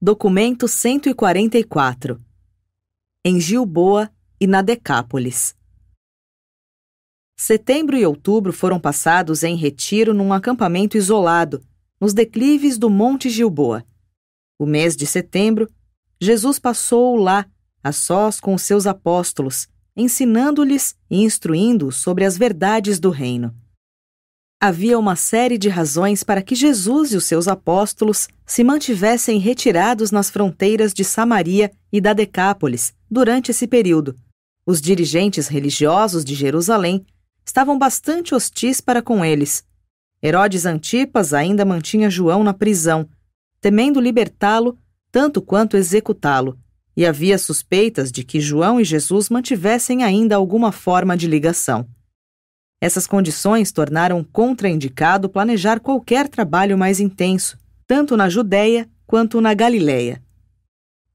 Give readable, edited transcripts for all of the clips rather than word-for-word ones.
Documento 144. Em Gilboa e na Decápolis. Setembro e outubro foram passados em retiro num acampamento isolado, nos declives do Monte Gilboa. O mês de setembro, Jesus passou lá, a sós com os seus apóstolos, ensinando-lhes e instruindo-os sobre as verdades do reino. Havia uma série de razões para que Jesus e os seus apóstolos se mantivessem retirados nas fronteiras de Samaria e da Decápolis durante esse período. Os dirigentes religiosos de Jerusalém estavam bastante hostis para com eles. Herodes Antipas ainda mantinha João na prisão, temendo libertá-lo tanto quanto executá-lo, e havia suspeitas de que João e Jesus mantivessem ainda alguma forma de ligação. Essas condições tornaram contraindicado planejar qualquer trabalho mais intenso, tanto na Judéia quanto na Galiléia.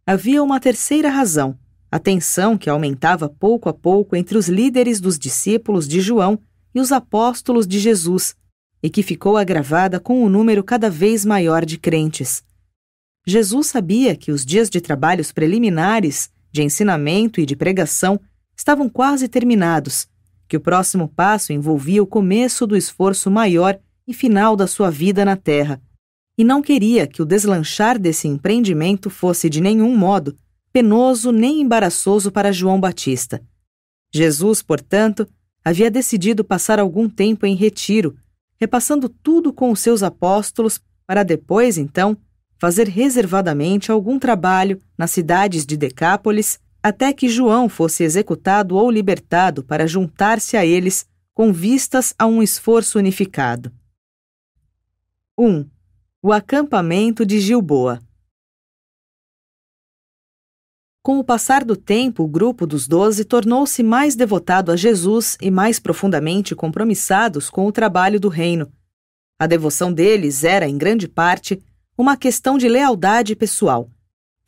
Havia uma terceira razão, a tensão que aumentava pouco a pouco entre os líderes dos discípulos de João e os apóstolos de Jesus, e que ficou agravada com o número cada vez maior de crentes. Jesus sabia que os dias de trabalhos preliminares, de ensinamento e de pregação estavam quase terminados, que o próximo passo envolvia o começo do esforço maior e final da sua vida na terra, e não queria que o deslanchar desse empreendimento fosse de nenhum modo penoso nem embaraçoso para João Batista. Jesus, portanto, havia decidido passar algum tempo em retiro, repassando tudo com os seus apóstolos, para depois, então, fazer reservadamente algum trabalho nas cidades de Decápolis, até que João fosse executado ou libertado para juntar-se a eles com vistas a um esforço unificado. 1. O acampamento de Gilboa. Com o passar do tempo, o grupo dos 12 tornou-se mais devotado a Jesus e mais profundamente compromissados com o trabalho do reino. A devoção deles era, em grande parte, uma questão de lealdade pessoal.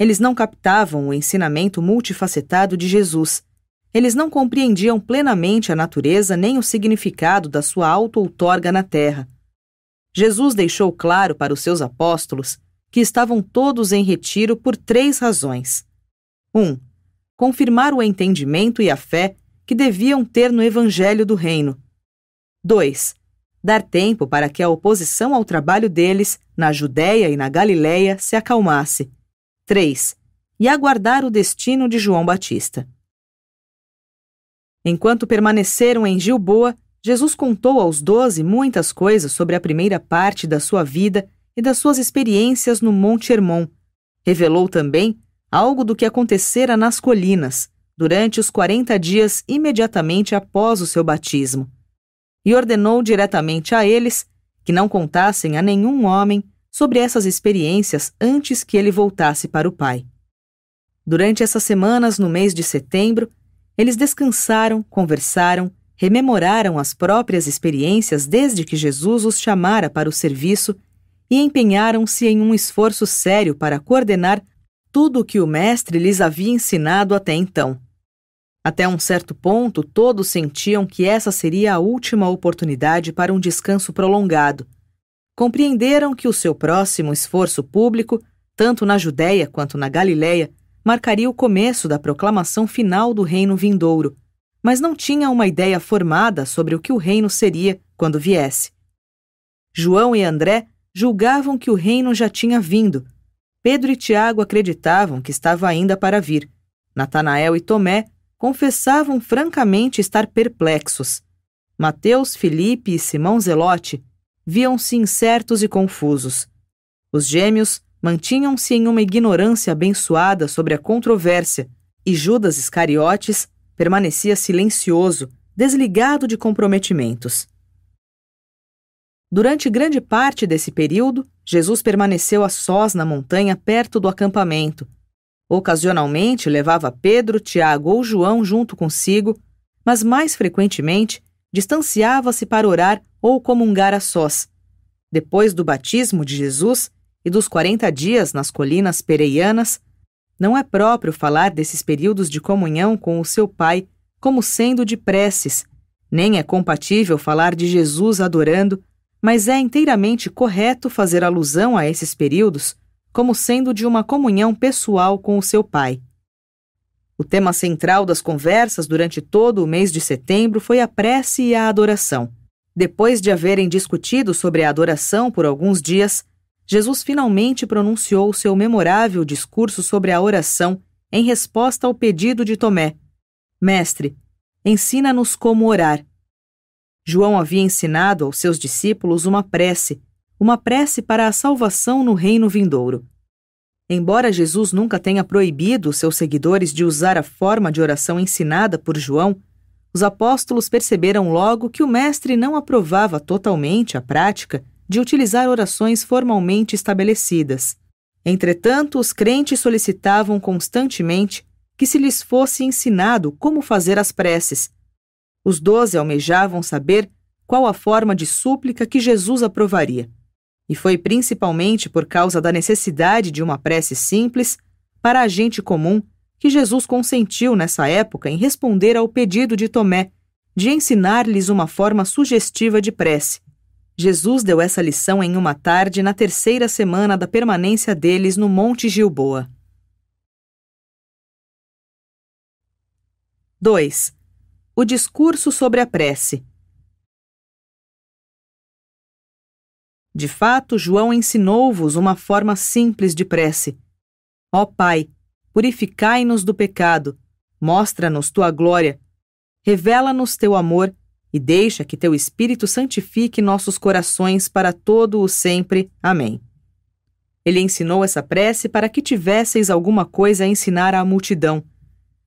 Eles não captavam o ensinamento multifacetado de Jesus. Eles não compreendiam plenamente a natureza nem o significado da sua auto-outorga na terra. Jesus deixou claro para os seus apóstolos que estavam todos em retiro por 3 razões. 1. Confirmar o entendimento e a fé que deviam ter no Evangelho do Reino. 2. Dar tempo para que a oposição ao trabalho deles, na Judéia e na Galiléia, se acalmasse. 3. E aguardar o destino de João Batista. Enquanto permaneceram em Gilboa, Jesus contou aos 12 muitas coisas sobre a primeira parte da sua vida e das suas experiências no Monte Hermon. Revelou também algo do que acontecera nas colinas, durante os 40 dias imediatamente após o seu batismo. E ordenou diretamente a eles que não contassem a nenhum homem sobre essas experiências antes que ele voltasse para o Pai. Durante essas semanas, no mês de setembro, eles descansaram, conversaram, rememoraram as próprias experiências desde que Jesus os chamara para o serviço e empenharam-se em um esforço sério para coordenar tudo o que o Mestre lhes havia ensinado até então. Até um certo ponto, todos sentiam que essa seria a última oportunidade para um descanso prolongado. Compreenderam que o seu próximo esforço público, tanto na Judéia quanto na Galiléia, marcaria o começo da proclamação final do reino vindouro, mas não tinham uma ideia formada sobre o que o reino seria quando viesse. João e André julgavam que o reino já tinha vindo. Pedro e Tiago acreditavam que estava ainda para vir. Natanael e Tomé confessavam francamente estar perplexos. Mateus, Filipe e Simão Zelote viam-se incertos e confusos. Os gêmeos mantinham-se em uma ignorância abençoada sobre a controvérsia, e Judas Iscariotes permanecia silencioso, desligado de comprometimentos. Durante grande parte desse período, Jesus permaneceu a sós na montanha perto do acampamento. Ocasionalmente levava Pedro, Tiago ou João junto consigo, mas mais frequentemente distanciava-se para orar ou comungar a sós. Depois do batismo de Jesus e dos 40 dias nas colinas pereianas, não é próprio falar desses períodos de comunhão com o seu Pai como sendo de preces, nem é compatível falar de Jesus adorando, mas é inteiramente correto fazer alusão a esses períodos como sendo de uma comunhão pessoal com o seu Pai. O tema central das conversas durante todo o mês de setembro foi a prece e a adoração. Depois de haverem discutido sobre a adoração por alguns dias, Jesus finalmente pronunciou seu memorável discurso sobre a oração em resposta ao pedido de Tomé: Mestre, ensina-nos como orar. João havia ensinado aos seus discípulos uma prece para a salvação no reino vindouro. Embora Jesus nunca tenha proibido os seus seguidores de usar a forma de oração ensinada por João, os apóstolos perceberam logo que o mestre não aprovava totalmente a prática de utilizar orações formalmente estabelecidas. Entretanto, os crentes solicitavam constantemente que se lhes fosse ensinado como fazer as preces. Os 12 almejavam saber qual a forma de súplica que Jesus aprovaria. E foi principalmente por causa da necessidade de uma prece simples, para a gente comum, que Jesus consentiu nessa época em responder ao pedido de Tomé de ensinar-lhes uma forma sugestiva de prece. Jesus deu essa lição em uma tarde na 3ª semana da permanência deles no Monte Gilboa. 2. O discurso sobre a prece. De fato, João ensinou-vos uma forma simples de prece. Ó Pai, purificai-nos do pecado, mostra-nos tua glória, revela-nos teu amor e deixa que teu Espírito santifique nossos corações para todo o sempre. Amém. Ele ensinou essa prece para que tivesseis alguma coisa a ensinar à multidão,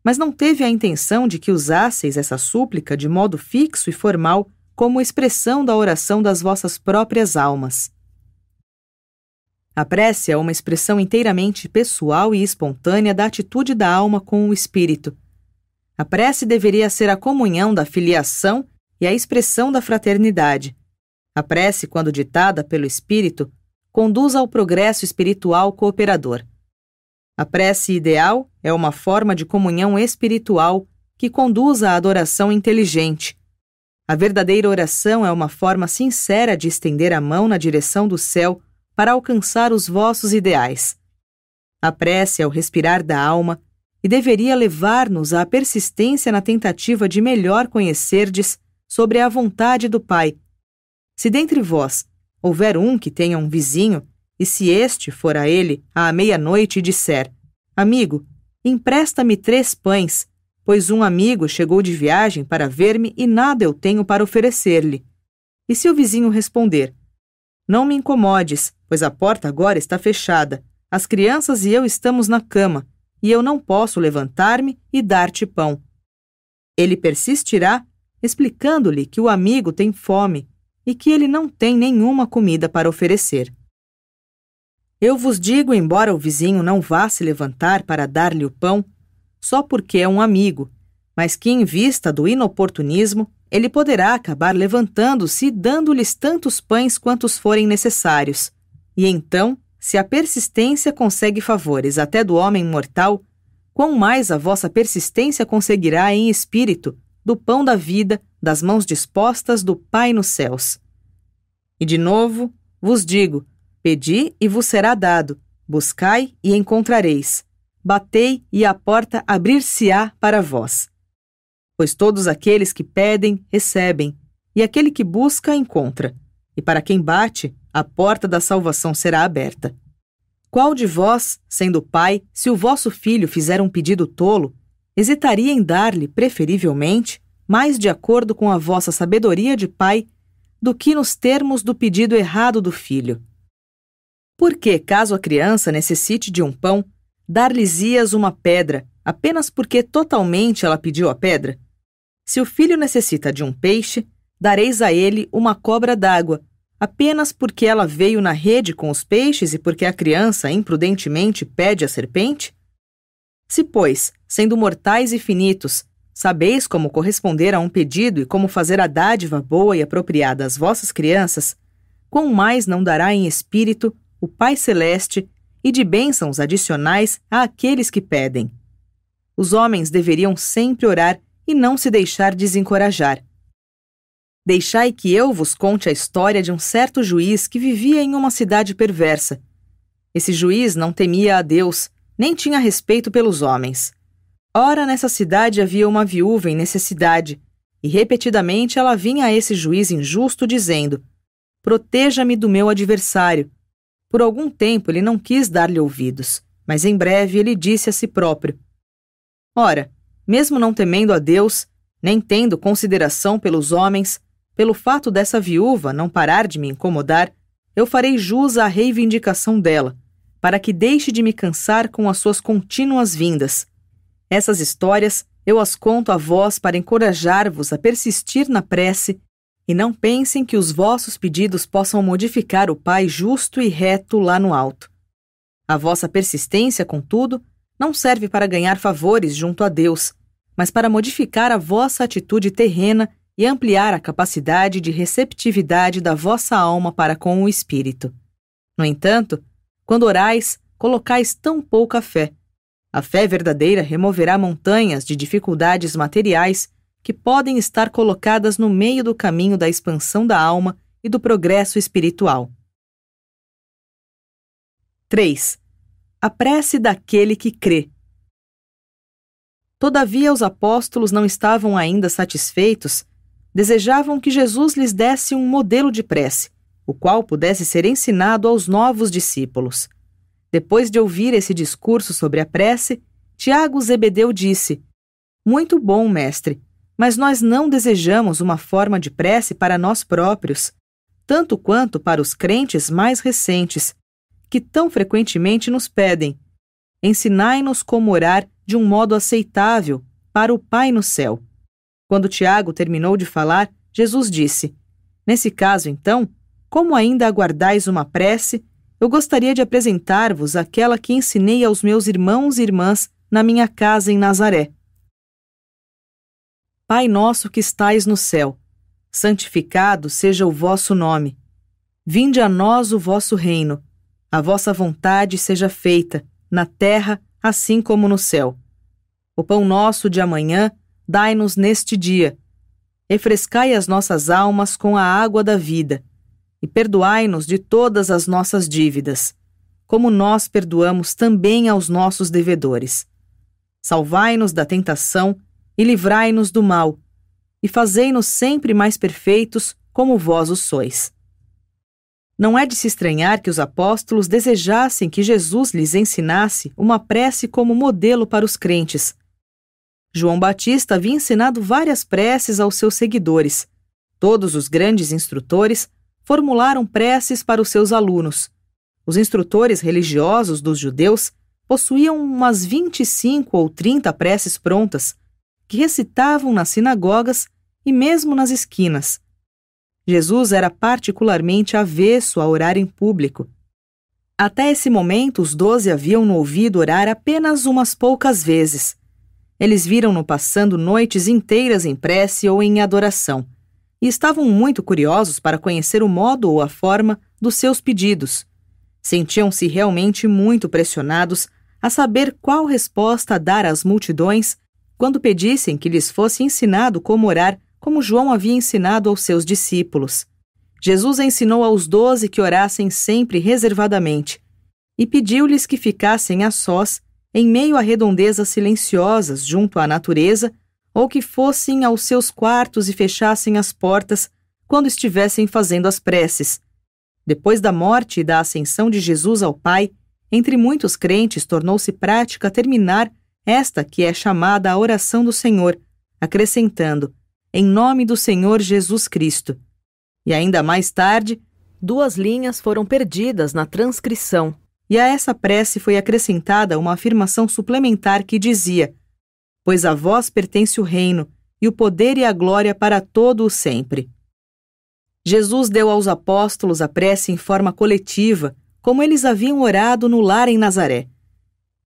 mas não teve a intenção de que usasseis essa súplica de modo fixo e formal como expressão da oração das vossas próprias almas. A prece é uma expressão inteiramente pessoal e espontânea da atitude da alma com o Espírito. A prece deveria ser a comunhão da filiação e a expressão da fraternidade. A prece, quando ditada pelo Espírito, conduz ao progresso espiritual cooperador. A prece ideal é uma forma de comunhão espiritual que conduz à adoração inteligente. A verdadeira oração é uma forma sincera de estender a mão na direção do céu para alcançar os vossos ideais. A prece é o respirar da alma e deveria levar-nos à persistência na tentativa de melhor conhecerdes sobre a vontade do Pai. Se dentre vós houver um que tenha um vizinho, e se este for a ele à meia-noite e disser: Amigo, empresta-me 3 pães, pois um amigo chegou de viagem para ver-me e nada eu tenho para oferecer-lhe. E se o vizinho responder: Não me incomodes, pois a porta agora está fechada, as crianças e eu estamos na cama, e eu não posso levantar-me e dar-te pão. Ele persistirá, explicando-lhe que o amigo tem fome e que ele não tem nenhuma comida para oferecer. Eu vos digo, embora o vizinho não vá se levantar para dar-lhe o pão, só porque é um amigo, mas que em vista do inoportunismo, ele poderá acabar levantando-se e dando-lhes tantos pães quantos forem necessários. E então, se a persistência consegue favores até do homem mortal, quão mais a vossa persistência conseguirá em espírito, do pão da vida, das mãos dispostas do Pai nos céus. E de novo, vos digo, pedi e vos será dado, buscai e encontrareis, batei e a porta abrir-se-á para vós. Pois todos aqueles que pedem, recebem, e aquele que busca, encontra, e para quem bate, a porta da salvação será aberta. Qual de vós, sendo pai, se o vosso filho fizer um pedido tolo, hesitaria em dar-lhe, preferivelmente, mais de acordo com a vossa sabedoria de pai, do que nos termos do pedido errado do filho? Porque, caso a criança necessite de um pão, dar-lhes-ias uma pedra, apenas porque totalmente ela pediu a pedra? Se o filho necessita de um peixe, dareis a ele uma cobra d'água, apenas porque ela veio na rede com os peixes e porque a criança imprudentemente pede a serpente? Se, pois, sendo mortais e finitos, sabeis como corresponder a um pedido e como fazer a dádiva boa e apropriada às vossas crianças, quão mais não dará em espírito o Pai Celeste e de bênçãos adicionais àqueles que pedem. Os homens deveriam sempre orar e não se deixar desencorajar. Deixai que eu vos conte a história de um certo juiz que vivia em uma cidade perversa. Esse juiz não temia a Deus, nem tinha respeito pelos homens. Ora, nessa cidade havia uma viúva em necessidade, e repetidamente ela vinha a esse juiz injusto dizendo: proteja-me do meu adversário. Por algum tempo ele não quis dar-lhe ouvidos, mas em breve ele disse a si próprio: ora, mesmo não temendo a Deus, nem tendo consideração pelos homens, pelo fato dessa viúva não parar de me incomodar, eu farei jus à reivindicação dela, para que deixe de me cansar com as suas contínuas vindas. Essas histórias eu as conto a vós para encorajar-vos a persistir na prece, e não pensem que os vossos pedidos possam modificar o Pai justo e reto lá no alto. A vossa persistência, contudo, não serve para ganhar favores junto a Deus, mas para modificar a vossa atitude terrena e ampliar a capacidade de receptividade da vossa alma para com o Espírito. No entanto, quando orais, colocais tão pouca fé. A fé verdadeira removerá montanhas de dificuldades materiais que podem estar colocadas no meio do caminho da expansão da alma e do progresso espiritual. 3. A prece daquele que crê. Todavia os apóstolos não estavam ainda satisfeitos, desejavam que Jesus lhes desse um modelo de prece, o qual pudesse ser ensinado aos novos discípulos. Depois de ouvir esse discurso sobre a prece, Tiago Zebedeu disse: muito bom, mestre, mas nós não desejamos uma forma de prece para nós próprios, tanto quanto para os crentes mais recentes, que tão frequentemente nos pedem: ensinai-nos como orar de um modo aceitável para o Pai no céu. Quando Tiago terminou de falar, Jesus disse: nesse caso, então, como ainda aguardais uma prece, eu gostaria de apresentar-vos aquela que ensinei aos meus irmãos e irmãs na minha casa em Nazaré. Pai nosso que estais no céu, santificado seja o vosso nome. Vinde a nós o vosso reino. A vossa vontade seja feita, na terra assim como no céu. O pão nosso de amanhã dai-nos neste dia. Refrescai as nossas almas com a água da vida, e perdoai-nos de todas as nossas dívidas, como nós perdoamos também aos nossos devedores. Salvai-nos da tentação e livrai-nos do mal, e fazei-nos sempre mais perfeitos como vós o sois. Não é de se estranhar que os apóstolos desejassem que Jesus lhes ensinasse uma prece como modelo para os crentes. João Batista havia ensinado várias preces aos seus seguidores. Todos os grandes instrutores formularam preces para os seus alunos. Os instrutores religiosos dos judeus possuíam umas 25 ou 30 preces prontas, que recitavam nas sinagogas e mesmo nas esquinas. Jesus era particularmente avesso a orar em público. Até esse momento, os 12 haviam-no ouvido orar apenas umas poucas vezes. Eles viram-no passando noites inteiras em prece ou em adoração, e estavam muito curiosos para conhecer o modo ou a forma dos seus pedidos. Sentiam-se realmente muito pressionados a saber qual resposta dar às multidões quando pedissem que lhes fosse ensinado como orar, como João havia ensinado aos seus discípulos. Jesus ensinou aos 12 que orassem sempre reservadamente, e pediu-lhes que ficassem a sós, em meio a redondezas silenciosas junto à natureza, ou que fossem aos seus quartos e fechassem as portas quando estivessem fazendo as preces. Depois da morte e da ascensão de Jesus ao Pai, entre muitos crentes tornou-se prática terminar esta que é chamada a oração do Senhor, acrescentando: em nome do Senhor Jesus Cristo. E ainda mais tarde, 2 linhas foram perdidas na transcrição, e a essa prece foi acrescentada uma afirmação suplementar que dizia: pois a vós pertence o reino, e o poder e a glória para todo o sempre. Jesus deu aos apóstolos a prece em forma coletiva, como eles haviam orado no lar em Nazaré.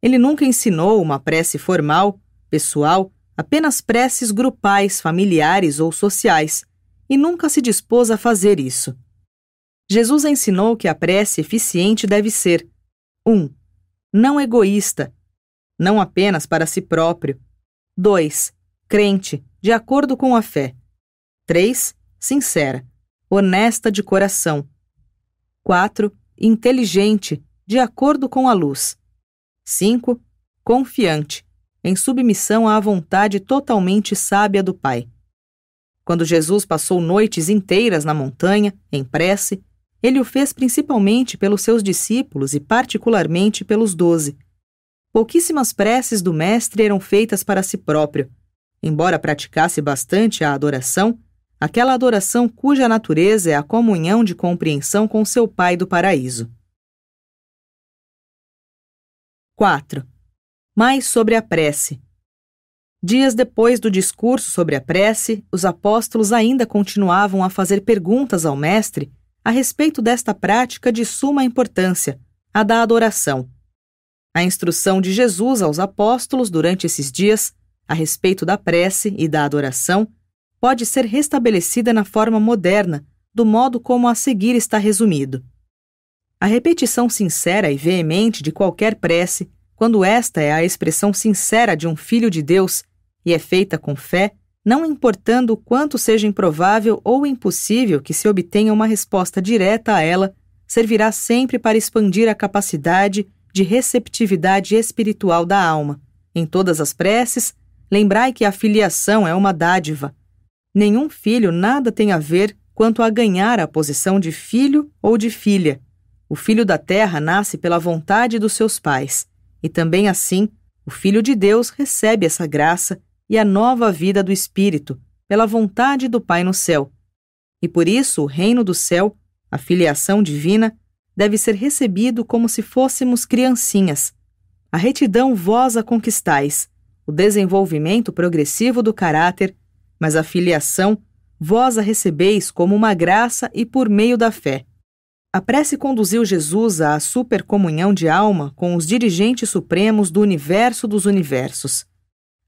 Ele nunca ensinou uma prece formal, pessoal, apenas preces grupais, familiares ou sociais, e nunca se dispôs a fazer isso. Jesus ensinou que a prece eficiente deve ser: 1. Não egoísta, não apenas para si próprio. 2. Crente, de acordo com a fé. 3. Sincera, honesta de coração. 4. Inteligente, de acordo com a luz. 5. Confiante, em submissão à vontade totalmente sábia do Pai. Quando Jesus passou noites inteiras na montanha, em prece, ele o fez principalmente pelos seus discípulos e particularmente pelos 12. Pouquíssimas preces do Mestre eram feitas para si próprio, embora praticasse bastante a adoração, aquela adoração cuja natureza é a comunhão de compreensão com seu Pai do paraíso. 4. Mais sobre a prece. Dias depois do discurso sobre a prece, os apóstolos ainda continuavam a fazer perguntas ao Mestre a respeito desta prática de suma importância, a da adoração. A instrução de Jesus aos apóstolos durante esses dias, a respeito da prece e da adoração, pode ser restabelecida na forma moderna, do modo como a seguir está resumido. A repetição sincera e veemente de qualquer prece, quando esta é a expressão sincera de um filho de Deus e é feita com fé, não importando o quanto seja improvável ou impossível que se obtenha uma resposta direta a ela, servirá sempre para expandir a capacidade de receptividade espiritual da alma. Em todas as preces, lembrai que a filiação é uma dádiva. Nenhum filho nada tem a ver quanto a ganhar a posição de filho ou de filha. O filho da terra nasce pela vontade dos seus pais, e também assim, o Filho de Deus recebe essa graça e a nova vida do Espírito, pela vontade do Pai no céu. E por isso o reino do céu, a filiação divina, deve ser recebido como se fôssemos criancinhas. A retidão vós a conquistais, o desenvolvimento progressivo do caráter, mas a filiação vós a recebeis como uma graça e por meio da fé. A prece conduziu Jesus à supercomunhão de alma com os dirigentes supremos do universo dos universos.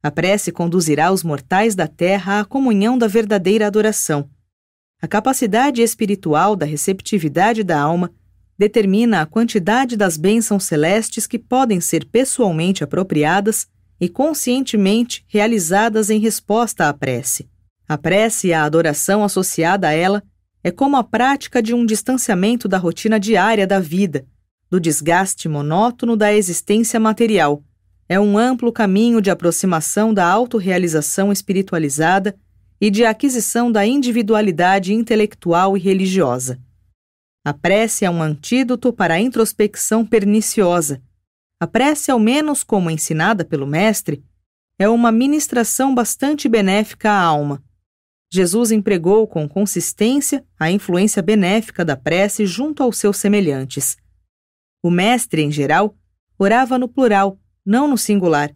A prece conduzirá os mortais da terra à comunhão da verdadeira adoração. A capacidade espiritual da receptividade da alma determina a quantidade das bênçãos celestes que podem ser pessoalmente apropriadas e conscientemente realizadas em resposta à prece. A prece e a adoração associada a ela é como a prática de um distanciamento da rotina diária da vida, do desgaste monótono da existência material. É um amplo caminho de aproximação da autorrealização espiritualizada e de aquisição da individualidade intelectual e religiosa. A prece é um antídoto para a introspecção perniciosa. A prece, ao menos como ensinada pelo Mestre, é uma ministração bastante benéfica à alma. Jesus empregou com consistência a influência benéfica da prece junto aos seus semelhantes. O Mestre, em geral, orava no plural, não no singular.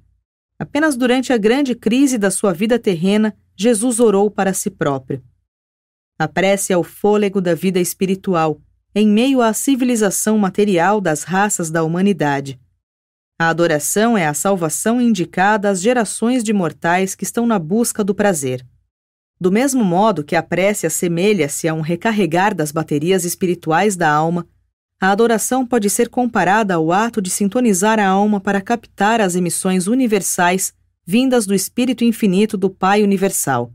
Apenas durante a grande crise da sua vida terrena, Jesus orou para si próprio. A prece é o fôlego da vida espiritual, em meio à civilização material das raças da humanidade. A adoração é a salvação indicada às gerações de mortais que estão na busca do prazer. Do mesmo modo que a prece assemelha-se a um recarregar das baterias espirituais da alma, a adoração pode ser comparada ao ato de sintonizar a alma para captar as emissões universais vindas do Espírito Infinito do Pai Universal.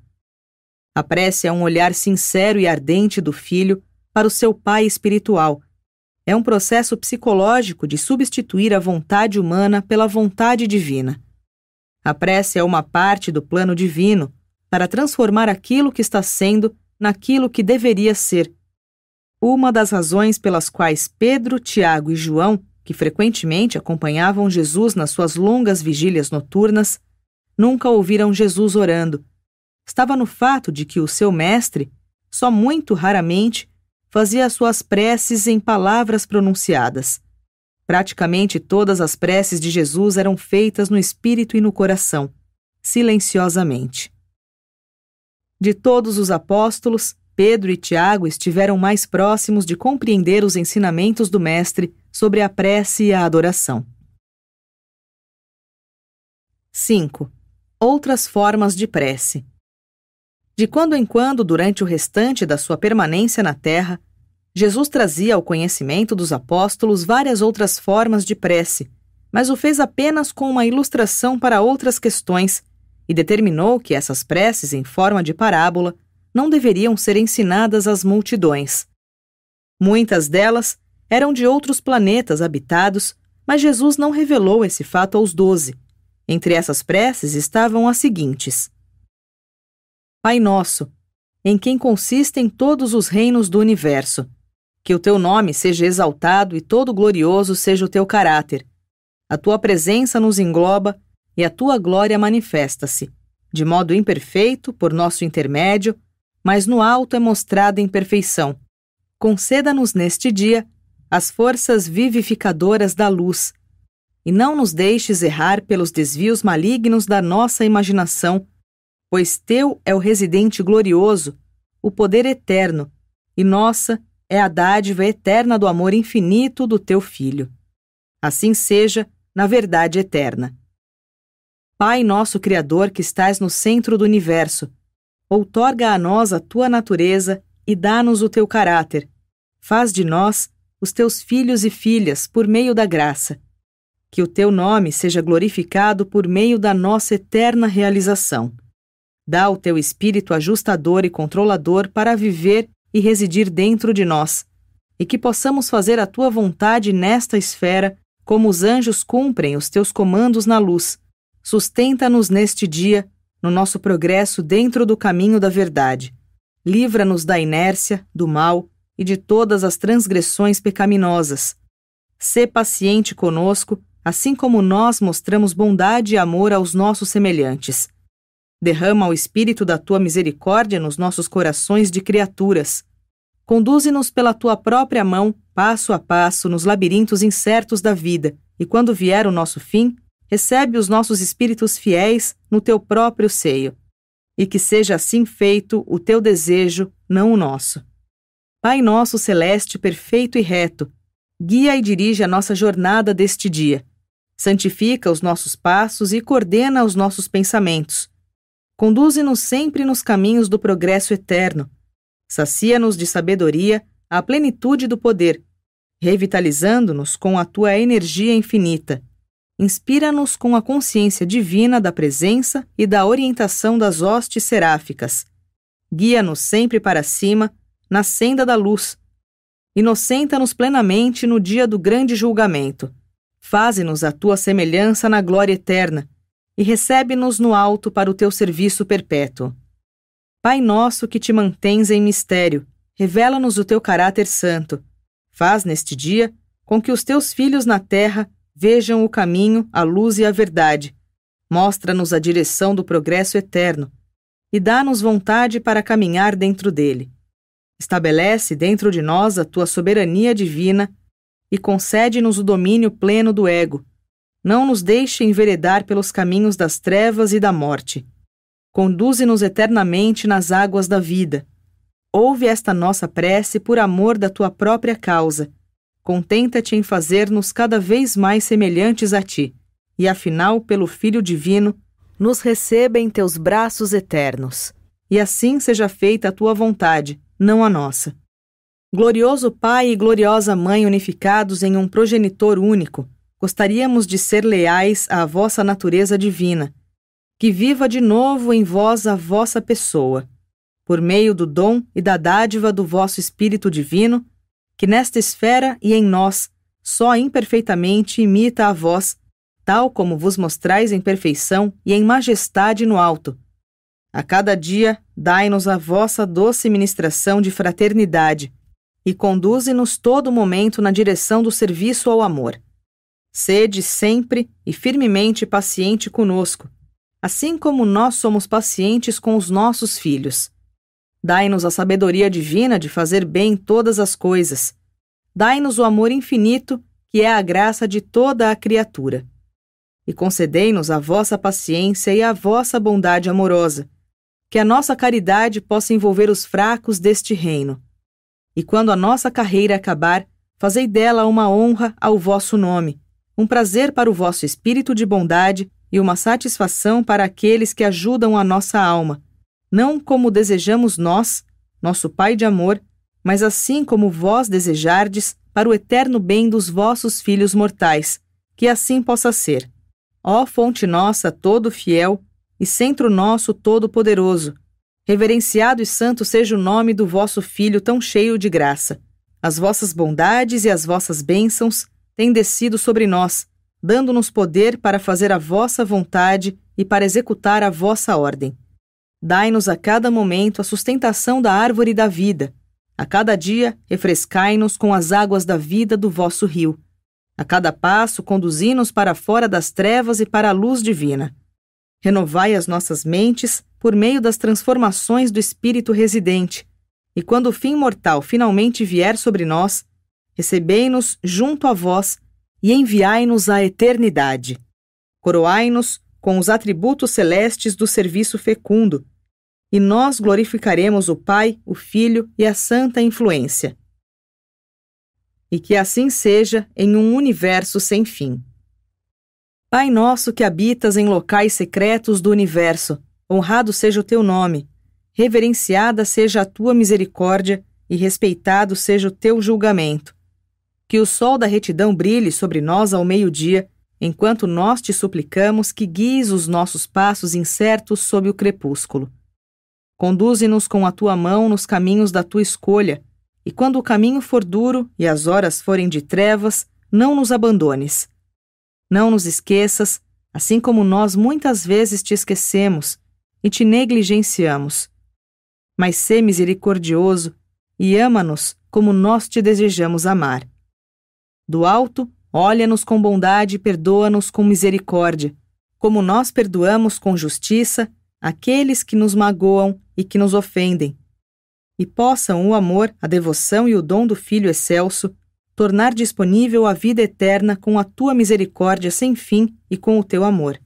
A prece é um olhar sincero e ardente do Filho para o seu Pai espiritual. É um processo psicológico de substituir a vontade humana pela vontade divina. A prece é uma parte do plano divino para transformar aquilo que está sendo naquilo que deveria ser. Uma das razões pelas quais Pedro, Tiago e João, que frequentemente acompanhavam Jesus nas suas longas vigílias noturnas, nunca ouviram Jesus orando, estava no fato de que o seu mestre, só muito raramente, fazia as suas preces em palavras pronunciadas. Praticamente todas as preces de Jesus eram feitas no espírito e no coração, silenciosamente. De todos os apóstolos, Pedro e Tiago estiveram mais próximos de compreender os ensinamentos do Mestre sobre a prece e a adoração. 5. Outras formas de prece. De quando em quando, durante o restante da sua permanência na terra, Jesus trazia ao conhecimento dos apóstolos várias outras formas de prece, mas o fez apenas com uma ilustração para outras questões e determinou que essas preces, em forma de parábola, não deveriam ser ensinadas às multidões. Muitas delas eram de outros planetas habitados, mas Jesus não revelou esse fato aos 12. Entre essas preces estavam as seguintes: Pai nosso, em quem consistem todos os reinos do universo, que o teu nome seja exaltado e todo glorioso seja o teu caráter. A tua presença nos engloba e a tua glória manifesta-se, de modo imperfeito, por nosso intermédio, mas no alto é mostrada em perfeição. Conceda-nos neste dia as forças vivificadoras da luz, e não nos deixes errar pelos desvios malignos da nossa imaginação, pois teu é o residente glorioso, o poder eterno, e nossa é a dádiva eterna do amor infinito do teu Filho. Assim seja, na verdade eterna. Pai nosso Criador que estás no centro do universo, outorga a nós a tua natureza e dá-nos o teu caráter. Faz de nós os teus filhos e filhas por meio da graça. Que o teu nome seja glorificado por meio da nossa eterna realização. Dá o teu espírito ajustador e controlador para viver e residir dentro de nós, e que possamos fazer a tua vontade nesta esfera, como os anjos cumprem os teus comandos na luz. Sustenta-nos neste dia, no nosso progresso dentro do caminho da verdade. Livra-nos da inércia, do mal e de todas as transgressões pecaminosas. Sê paciente conosco, assim como nós mostramos bondade e amor aos nossos semelhantes. Derrama o espírito da tua misericórdia nos nossos corações de criaturas. Conduze-nos pela tua própria mão, passo a passo, nos labirintos incertos da vida, e quando vier o nosso fim, recebe os nossos espíritos fiéis no teu próprio seio. E que seja assim feito o teu desejo, não o nosso. Pai nosso celeste, perfeito e reto, guia e dirige a nossa jornada deste dia. Santifica os nossos passos e coordena os nossos pensamentos. Conduze-nos sempre nos caminhos do progresso eterno. Sacia-nos de sabedoria à plenitude do poder, revitalizando-nos com a tua energia infinita. Inspira-nos com a consciência divina da presença e da orientação das hostes seráficas. Guia-nos sempre para cima, na senda da luz. Inocenta-nos plenamente no dia do grande julgamento. Faze-nos a tua semelhança na glória eterna, e recebe-nos no alto para o teu serviço perpétuo. Pai nosso que te mantens em mistério, revela-nos o teu caráter santo. Faz neste dia com que os teus filhos na terra vejam o caminho, a luz e a verdade. Mostra-nos a direção do progresso eterno e dá-nos vontade para caminhar dentro dele. Estabelece dentro de nós a tua soberania divina e concede-nos o domínio pleno do ego. Não nos deixe enveredar pelos caminhos das trevas e da morte. Conduze-nos eternamente nas águas da vida. Ouve esta nossa prece por amor da tua própria causa. Contenta-te em fazer-nos cada vez mais semelhantes a ti, e afinal, pelo Filho Divino, nos receba em teus braços eternos. E assim seja feita a tua vontade, não a nossa. Glorioso Pai e gloriosa Mãe unificados em um progenitor único, gostaríamos de ser leais à vossa natureza divina, que viva de novo em vós a vossa pessoa, por meio do dom e da dádiva do vosso Espírito Divino, que nesta esfera e em nós, só imperfeitamente imita a vós, tal como vos mostrais em perfeição e em majestade no alto. A cada dia, dai-nos a vossa doce ministração de fraternidade e conduze-nos todo momento na direção do serviço ao amor. Sede sempre e firmemente paciente conosco, assim como nós somos pacientes com os nossos filhos. Dai-nos a sabedoria divina de fazer bem todas as coisas. Dai-nos o amor infinito, que é a graça de toda a criatura. E concedei-nos a vossa paciência e a vossa bondade amorosa, que a nossa caridade possa envolver os fracos deste reino. E quando a nossa carreira acabar, fazei dela uma honra ao vosso nome, um prazer para o vosso espírito de bondade e uma satisfação para aqueles que ajudam a nossa alma, não como desejamos nós, nosso Pai de amor, mas assim como vós desejardes, para o eterno bem dos vossos filhos mortais, que assim possa ser. Ó fonte nossa todo fiel e centro nosso todo poderoso, reverenciado e santo seja o nome do vosso Filho tão cheio de graça, as vossas bondades e as vossas bênçãos têm descido sobre nós, dando-nos poder para fazer a vossa vontade e para executar a vossa ordem. Dai-nos a cada momento a sustentação da árvore da vida. A cada dia, refrescai-nos com as águas da vida do vosso rio. A cada passo, conduzi-nos para fora das trevas e para a luz divina. Renovai as nossas mentes por meio das transformações do Espírito residente, e quando o fim mortal finalmente vier sobre nós, recebei-nos junto a vós e enviai-nos à eternidade. Coroai-nos com os atributos celestes do serviço fecundo, e nós glorificaremos o Pai, o Filho e a Santa Influência. E que assim seja em um universo sem fim. Pai nosso que habitas em locais secretos do universo, honrado seja o teu nome, reverenciada seja a tua misericórdia e respeitado seja o teu julgamento. Que o sol da retidão brilhe sobre nós ao meio-dia, enquanto nós te suplicamos que guies os nossos passos incertos sob o crepúsculo. Conduze-nos com a tua mão nos caminhos da tua escolha, e quando o caminho for duro e as horas forem de trevas, não nos abandones. Não nos esqueças, assim como nós muitas vezes te esquecemos e te negligenciamos. Mas sê misericordioso e ama-nos como nós te desejamos amar. Do alto, olha-nos com bondade e perdoa-nos com misericórdia, como nós perdoamos com justiça aqueles que nos magoam e que nos ofendem. E possam o amor, a devoção e o dom do Filho excelso tornar disponível a vida eterna com a tua misericórdia sem fim e com o teu amor.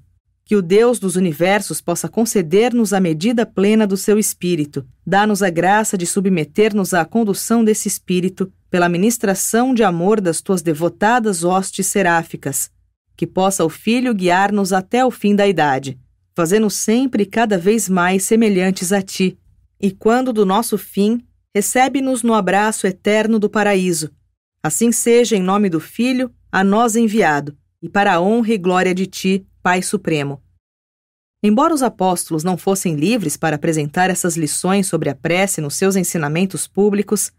Que o Deus dos universos possa conceder-nos a medida plena do seu Espírito, dá-nos a graça de submeter-nos à condução desse Espírito pela ministração de amor das tuas devotadas hostes seráficas, que possa o Filho guiar-nos até o fim da idade, fazendo-nos sempre e cada vez mais semelhantes a ti, e quando do nosso fim, recebe-nos no abraço eterno do paraíso. Assim seja em nome do Filho, a nós enviado, e para a honra e glória de ti, Pai Supremo. Embora os apóstolos não fossem livres para apresentar essas lições sobre a prece nos seus ensinamentos públicos,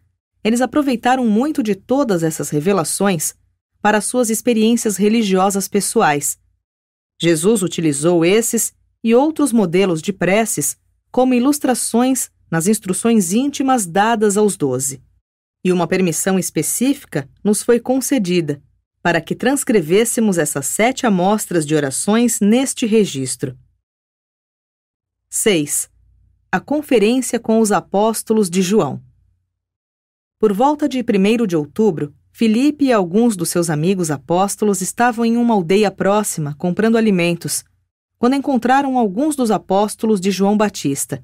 eles aproveitaram muito de todas essas revelações para suas experiências religiosas pessoais. Jesus utilizou esses e outros modelos de preces como ilustrações nas instruções íntimas dadas aos 12. E uma permissão específica nos foi concedida, para que transcrevêssemos essas 7 amostras de orações neste registro. 6. A conferência com os apóstolos de João. Por volta de 1º de outubro, Filipe e alguns dos seus amigos apóstolos estavam em uma aldeia próxima comprando alimentos, quando encontraram alguns dos apóstolos de João Batista.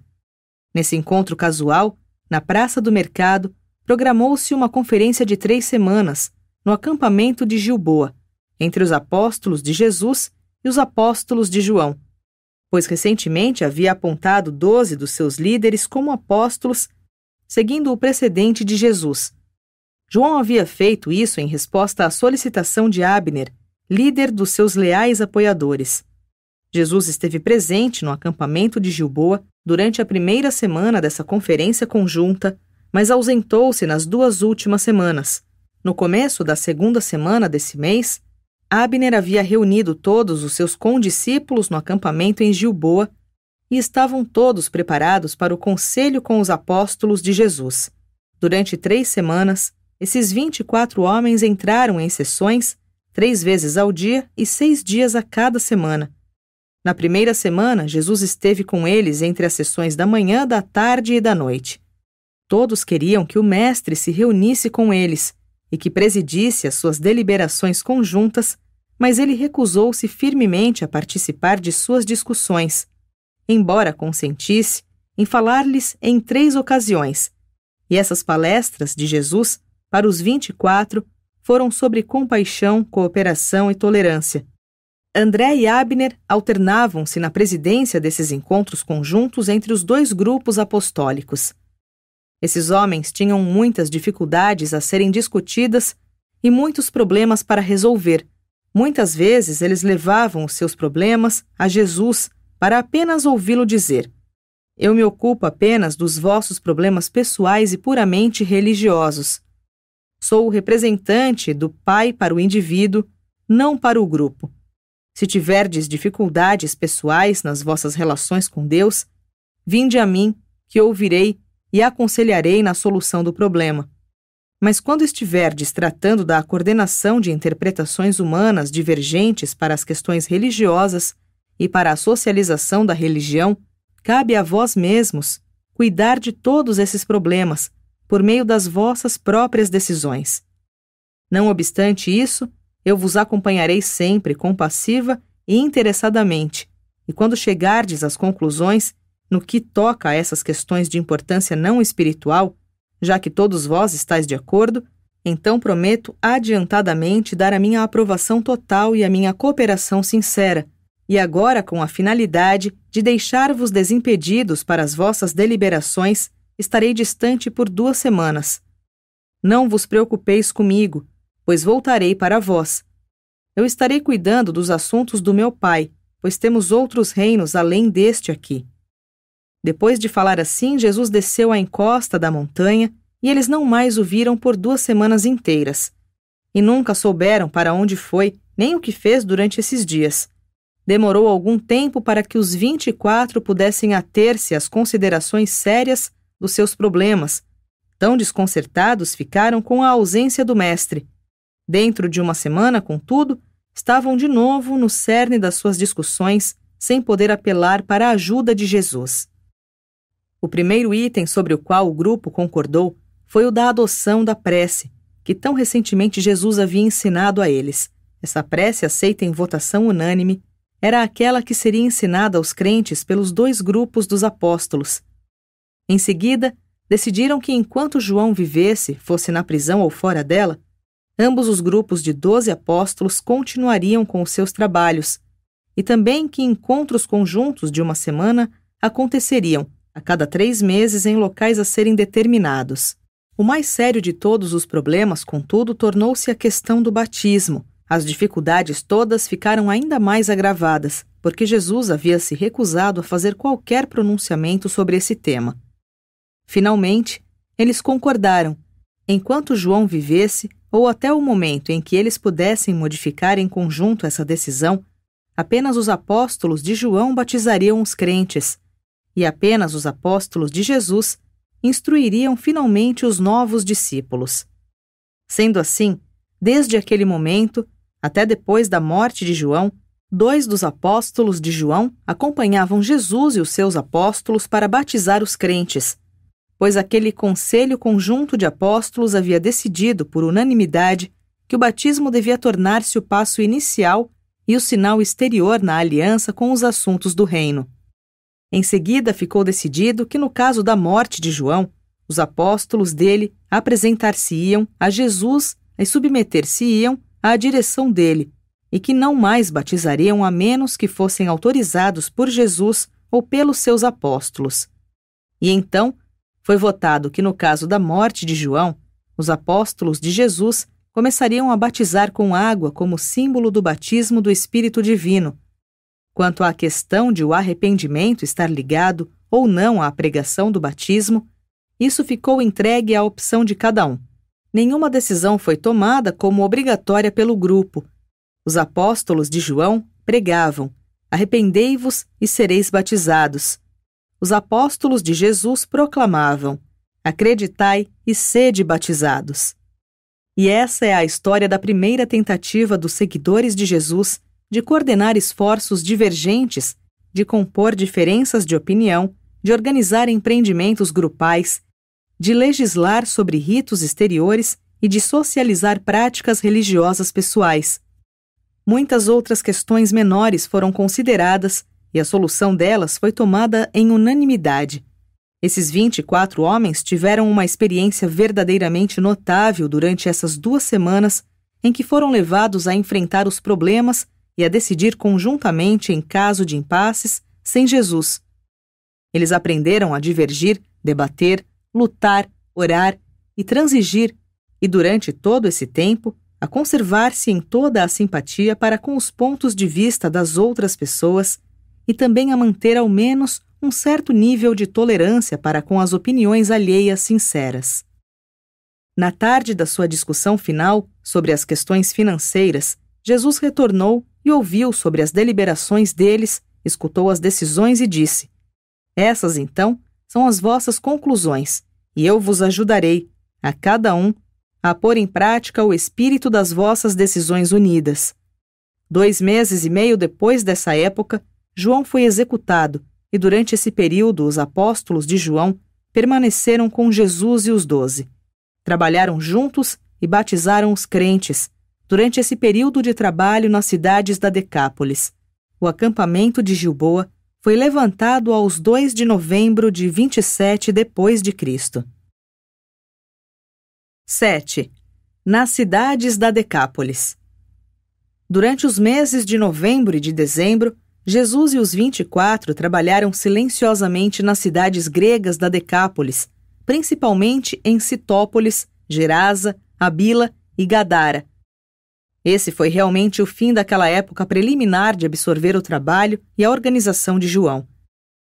Nesse encontro casual, na praça do mercado, programou-se uma conferência de 3 semanas, no acampamento de Gilboa, entre os apóstolos de Jesus e os apóstolos de João, pois recentemente havia apontado 12 dos seus líderes como apóstolos, seguindo o precedente de Jesus. João havia feito isso em resposta à solicitação de Abner, líder dos seus leais apoiadores. Jesus esteve presente no acampamento de Gilboa durante a primeira semana dessa conferência conjunta, mas ausentou-se nas 2 últimas semanas. No começo da 2ª semana desse mês, Abner havia reunido todos os seus condiscípulos no acampamento em Gilboa e estavam todos preparados para o conselho com os apóstolos de Jesus. Durante 3 semanas, esses 24 homens entraram em sessões 3 vezes ao dia e 6 dias a cada semana. Na primeira semana, Jesus esteve com eles entre as sessões da manhã, da tarde e da noite. Todos queriam que o Mestre se reunisse com eles e que presidisse as suas deliberações conjuntas, mas ele recusou-se firmemente a participar de suas discussões, embora consentisse em falar-lhes em 3 ocasiões, e essas palestras de Jesus, para os 24, foram sobre compaixão, cooperação e tolerância. André e Abner alternavam-se na presidência desses encontros conjuntos entre os 2 grupos apostólicos. Esses homens tinham muitas dificuldades a serem discutidas e muitos problemas para resolver. Muitas vezes eles levavam os seus problemas a Jesus para apenas ouvi-lo dizer: "Eu me ocupo apenas dos vossos problemas pessoais e puramente religiosos." Sou o representante do Pai para o indivíduo, não para o grupo. Se tiverdes dificuldades pessoais nas vossas relações com Deus, vinde a mim, que ouvirei e aconselharei na solução do problema. Mas quando estiverdes tratando da coordenação de interpretações humanas divergentes para as questões religiosas e para a socialização da religião, cabe a vós mesmos cuidar de todos esses problemas por meio das vossas próprias decisões. Não obstante isso, eu vos acompanharei sempre compassiva e interessadamente, e quando chegardes às conclusões no que toca a essas questões de importância não espiritual, já que todos vós estáis de acordo, então prometo adiantadamente dar a minha aprovação total e a minha cooperação sincera, e agora com a finalidade de deixar-vos desimpedidos para as vossas deliberações, estarei distante por 2 semanas. Não vos preocupeis comigo, pois voltarei para vós. Eu estarei cuidando dos assuntos do meu Pai, pois temos outros reinos além deste aqui. Depois de falar assim, Jesus desceu à encosta da montanha, e eles não mais o viram por 2 semanas inteiras. E nunca souberam para onde foi, nem o que fez durante esses dias. Demorou algum tempo para que os 24 pudessem ater-se às considerações sérias dos seus problemas. Tão desconcertados ficaram com a ausência do mestre. Dentro de 1 semana, contudo, estavam de novo no cerne das suas discussões, sem poder apelar para a ajuda de Jesus. O primeiro item sobre o qual o grupo concordou foi o da adoção da prece, que tão recentemente Jesus havia ensinado a eles. Essa prece, aceita em votação unânime, era aquela que seria ensinada aos crentes pelos 2 grupos dos apóstolos. Em seguida, decidiram que enquanto João vivesse, fosse na prisão ou fora dela, ambos os grupos de 12 apóstolos continuariam com os seus trabalhos, e também que encontros conjuntos de 1 semana aconteceriam a cada 3 meses em locais a serem determinados. O mais sério de todos os problemas, contudo, tornou-se a questão do batismo. As dificuldades todas ficaram ainda mais agravadas, porque Jesus havia se recusado a fazer qualquer pronunciamento sobre esse tema. Finalmente, eles concordaram, enquanto João vivesse, ou até o momento em que eles pudessem modificar em conjunto essa decisão, apenas os apóstolos de João batizariam os crentes, e apenas os apóstolos de Jesus instruiriam finalmente os novos discípulos. Sendo assim, desde aquele momento, até depois da morte de João, 2 dos apóstolos de João acompanhavam Jesus e os seus apóstolos para batizar os crentes, pois aquele conselho conjunto de apóstolos havia decidido, por unanimidade, que o batismo devia tornar-se o passo inicial e o sinal exterior na aliança com os assuntos do reino. Em seguida, ficou decidido que, no caso da morte de João, os apóstolos dele apresentar-se-iam a Jesus e submeter-se-iam à direção dele, e que não mais batizariam a menos que fossem autorizados por Jesus ou pelos seus apóstolos. E então, foi votado que, no caso da morte de João, os apóstolos de Jesus começariam a batizar com água como símbolo do batismo do Espírito Divino. Quanto à questão de o arrependimento estar ligado ou não à pregação do batismo, isso ficou entregue à opção de cada um. Nenhuma decisão foi tomada como obrigatória pelo grupo. Os apóstolos de João pregavam: arrependei-vos e sereis batizados. Os apóstolos de Jesus proclamavam: acreditai e sede batizados. E essa é a história da primeira tentativa dos seguidores de Jesus de coordenar esforços divergentes, de compor diferenças de opinião, de organizar empreendimentos grupais, de legislar sobre ritos exteriores e de socializar práticas religiosas pessoais. Muitas outras questões menores foram consideradas e a solução delas foi tomada em unanimidade. Esses 24 homens tiveram uma experiência verdadeiramente notável durante essas 2 semanas em que foram levados a enfrentar os problemas e a decidir conjuntamente em caso de impasses sem Jesus. Eles aprenderam a divergir, debater, lutar, orar e transigir, e durante todo esse tempo, a conservar-se em toda a simpatia para com os pontos de vista das outras pessoas e também a manter ao menos um certo nível de tolerância para com as opiniões alheias sinceras. Na tarde da sua discussão final sobre as questões financeiras, Jesus retornou e ouviu sobre as deliberações deles, escutou as decisões e disse: Essas, então, são as vossas conclusões, e eu vos ajudarei, a cada um, a pôr em prática o espírito das vossas decisões unidas. 2 meses e meio depois dessa época, João foi executado, e durante esse período os apóstolos de João permaneceram com Jesus e os 12. Trabalharam juntos e batizaram os crentes, durante esse período de trabalho nas cidades da Decápolis. O acampamento de Gilboa foi levantado aos 2 de novembro de 27 depois de Cristo. 7. Nas cidades da Decápolis. Durante os meses de novembro e de dezembro, Jesus e os 24 trabalharam silenciosamente nas cidades gregas da Decápolis, principalmente em Citópolis, Gerasa, Abila e Gadara. Esse foi realmente o fim daquela época preliminar de absorver o trabalho e a organização de João.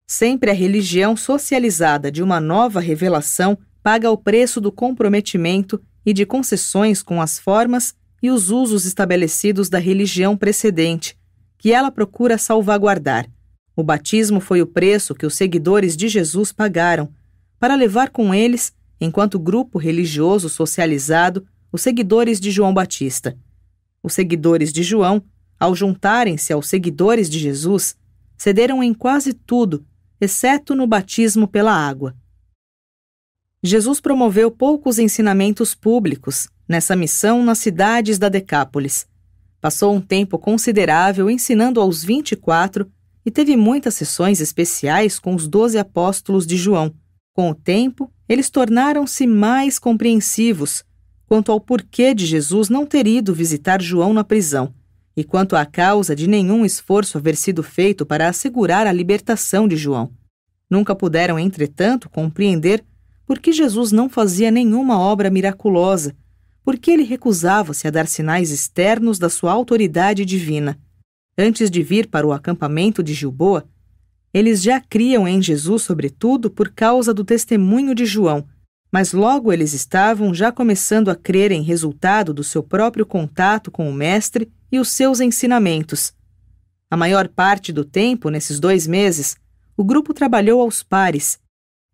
Sempre a religião socializada de uma nova revelação paga o preço do comprometimento e de concessões com as formas e os usos estabelecidos da religião precedente, que ela procura salvaguardar. O batismo foi o preço que os seguidores de Jesus pagaram, para levar com eles, enquanto grupo religioso socializado, os seguidores de João Batista. Os seguidores de João, ao juntarem-se aos seguidores de Jesus, cederam em quase tudo, exceto no batismo pela água. Jesus promoveu poucos ensinamentos públicos nessa missão nas cidades da Decápolis. Passou um tempo considerável ensinando aos 24 e teve muitas sessões especiais com os 12 apóstolos de João. Com o tempo, eles tornaram-se mais compreensivos quanto ao porquê de Jesus não ter ido visitar João na prisão e quanto à causa de nenhum esforço haver sido feito para assegurar a libertação de João. Nunca puderam, entretanto, compreender por que Jesus não fazia nenhuma obra miraculosa, porque ele recusava-se a dar sinais externos da sua autoridade divina. Antes de vir para o acampamento de Gilboa, eles já criam em Jesus, sobretudo, por causa do testemunho de João, mas logo eles estavam já começando a crer em resultado do seu próprio contato com o Mestre e os seus ensinamentos. A maior parte do tempo, nesses 2 meses, o grupo trabalhou aos pares,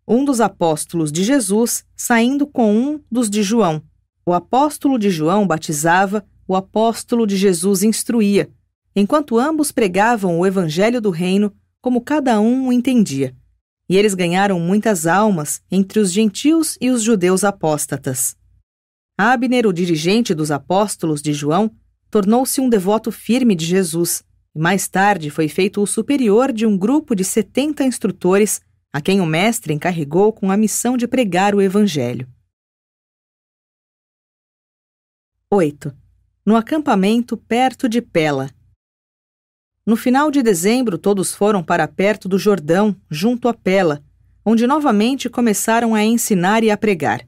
um dos apóstolos de Jesus saindo com um dos de João. O apóstolo de João batizava, o apóstolo de Jesus instruía, enquanto ambos pregavam o evangelho do reino como cada um o entendia. E eles ganharam muitas almas entre os gentios e os judeus apóstatas. Abner, o dirigente dos apóstolos de João, tornou-se um devoto firme de Jesus, e mais tarde foi feito o superior de um grupo de 70 instrutores a quem o mestre encarregou com a missão de pregar o evangelho. 8. No acampamento perto de Pela. No final de dezembro, todos foram para perto do Jordão, junto a Pela, onde novamente começaram a ensinar e a pregar.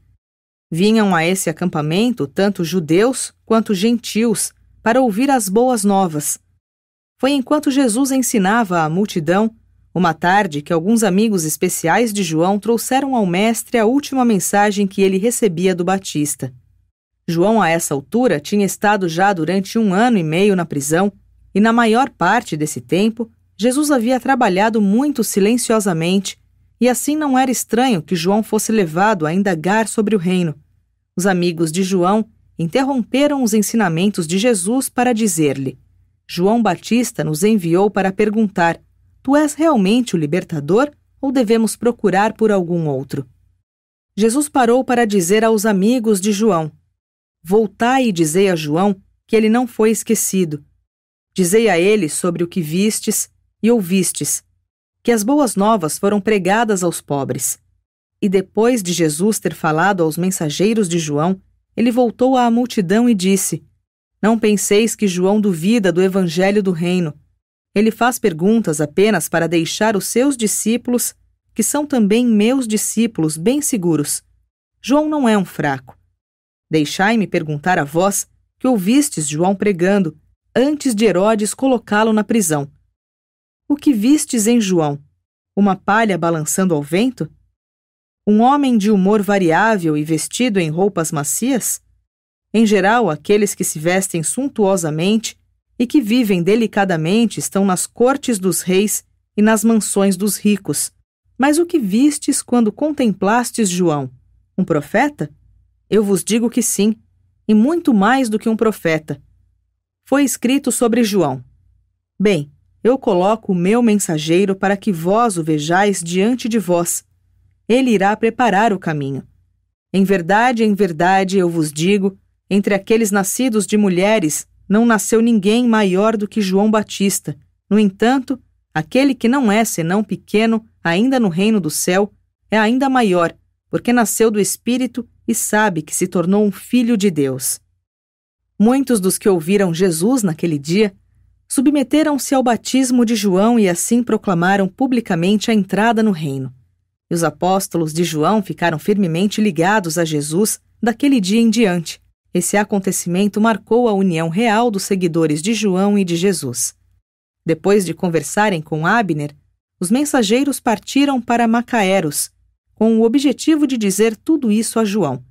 Vinham a esse acampamento tanto judeus quanto gentios para ouvir as boas novas. Foi enquanto Jesus ensinava à multidão, uma tarde, que alguns amigos especiais de João trouxeram ao mestre a última mensagem que ele recebia do Batista. João, a essa altura, tinha estado já durante 1 ano e meio na prisão, e na maior parte desse tempo, Jesus havia trabalhado muito silenciosamente, e assim não era estranho que João fosse levado a indagar sobre o reino. Os amigos de João interromperam os ensinamentos de Jesus para dizer-lhe: João Batista nos enviou para perguntar: Tu és realmente o libertador ou devemos procurar por algum outro? Jesus parou para dizer aos amigos de João: Voltai e dizei a João que ele não foi esquecido. Dizei a ele sobre o que vistes e ouvistes, que as boas novas foram pregadas aos pobres. E depois de Jesus ter falado aos mensageiros de João, ele voltou à multidão e disse: Não penseis que João duvida do evangelho do reino. Ele faz perguntas apenas para deixar os seus discípulos, que são também meus discípulos, bem seguros. João não é um fraco. Deixai-me perguntar a vós, que ouvistes João pregando, antes de Herodes colocá-lo na prisão. O que vistes em João? Uma palha balançando ao vento? Um homem de humor variável e vestido em roupas macias? Em geral, aqueles que se vestem suntuosamente e que vivem delicadamente estão nas cortes dos reis e nas mansões dos ricos. Mas o que vistes quando contemplastes João? Um profeta? Eu vos digo que sim, e muito mais do que um profeta. Foi escrito sobre João: Bem, eu coloco o meu mensageiro para que vós o vejais diante de vós. Ele irá preparar o caminho. Em verdade, eu vos digo, entre aqueles nascidos de mulheres, não nasceu ninguém maior do que João Batista. No entanto, aquele que não é senão pequeno, ainda no reino do céu, é ainda maior, porque nasceu do Espírito e sabe que se tornou um filho de Deus. Muitos dos que ouviram Jesus naquele dia submeteram-se ao batismo de João e assim proclamaram publicamente a entrada no reino. E os apóstolos de João ficaram firmemente ligados a Jesus daquele dia em diante. Esse acontecimento marcou a união real dos seguidores de João e de Jesus. Depois de conversarem com Abner, os mensageiros partiram para Macaéros, com o objetivo de dizer tudo isso a João.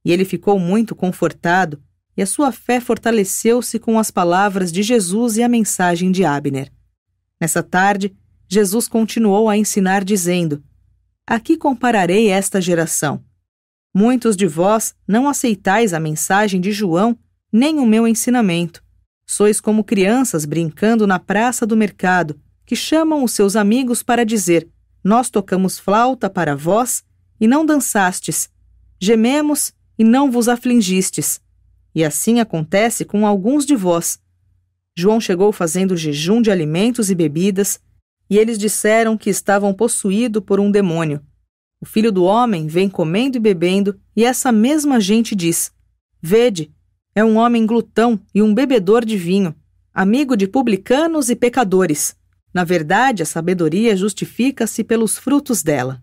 E ele ficou muito confortado, e a sua fé fortaleceu-se com as palavras de Jesus e a mensagem de Abner. Nessa tarde, Jesus continuou a ensinar dizendo: A que compararei esta geração? Muitos de vós não aceitais a mensagem de João, nem o meu ensinamento. Sois como crianças brincando na praça do mercado, que chamam os seus amigos para dizer: Nós tocamos flauta para vós, e não dançastes. Gememos, e não vos afligistes. E assim acontece com alguns de vós. João chegou fazendo jejum de alimentos e bebidas, e eles disseram que estavam possuídos por um demônio. O Filho do Homem vem comendo e bebendo, e essa mesma gente diz: Vede, é um homem glutão e um bebedor de vinho, amigo de publicanos e pecadores. Na verdade, a sabedoria justifica-se pelos frutos dela.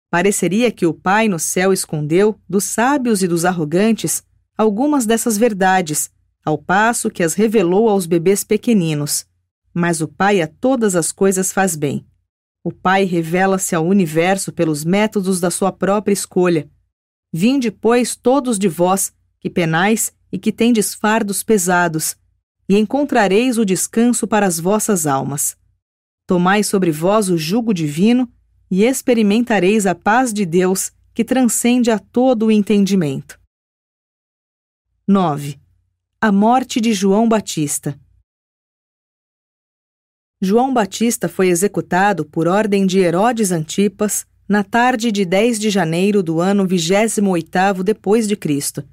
Pareceria que o Pai no céu escondeu, dos sábios e dos arrogantes, algumas dessas verdades, ao passo que as revelou aos bebês pequeninos. Mas o Pai a todas as coisas faz bem. O Pai revela-se ao universo pelos métodos da sua própria escolha. Vinde, pois, todos de vós, que penais e que tendes fardos pesados, e encontrareis o descanso para as vossas almas. Tomai sobre vós o jugo divino, e experimentareis a paz de Deus, que transcende a todo o entendimento. 9. A morte de João Batista. João Batista foi executado por ordem de Herodes Antipas na tarde de 10 de janeiro do ano 28º depois de Cristo.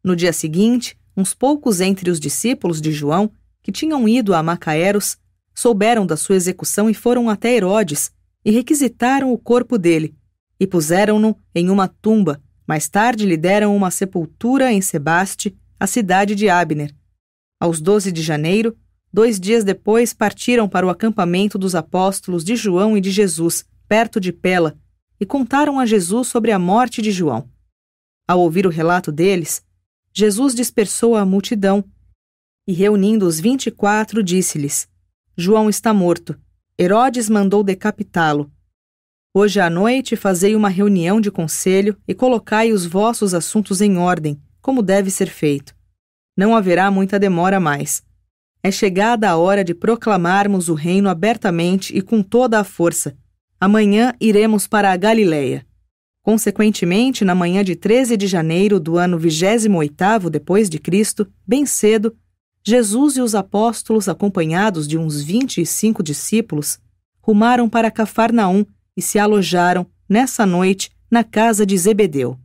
No dia seguinte, uns poucos entre os discípulos de João, que tinham ido a Macaéros, souberam da sua execução e foram até Herodes e requisitaram o corpo dele, e puseram-no em uma tumba. Mais tarde lhe deram uma sepultura em Sebaste, a cidade de Abner. Aos 12 de janeiro, 2 dias depois, partiram para o acampamento dos apóstolos de João e de Jesus, perto de Pela, e contaram a Jesus sobre a morte de João. Ao ouvir o relato deles, Jesus dispersou a multidão e, reunindo os 24, disse-lhes: João está morto. Herodes mandou decapitá-lo. Hoje à noite fazei uma reunião de conselho e colocai os vossos assuntos em ordem, como deve ser feito. Não haverá muita demora mais. É chegada a hora de proclamarmos o reino abertamente e com toda a força. Amanhã iremos para a Galileia. Consequentemente, na manhã de 13 de janeiro do ano 28º depois de Cristo, bem cedo, Jesus e os apóstolos, acompanhados de uns 25 discípulos, rumaram para Cafarnaum e se alojaram, nessa noite, na casa de Zebedeu.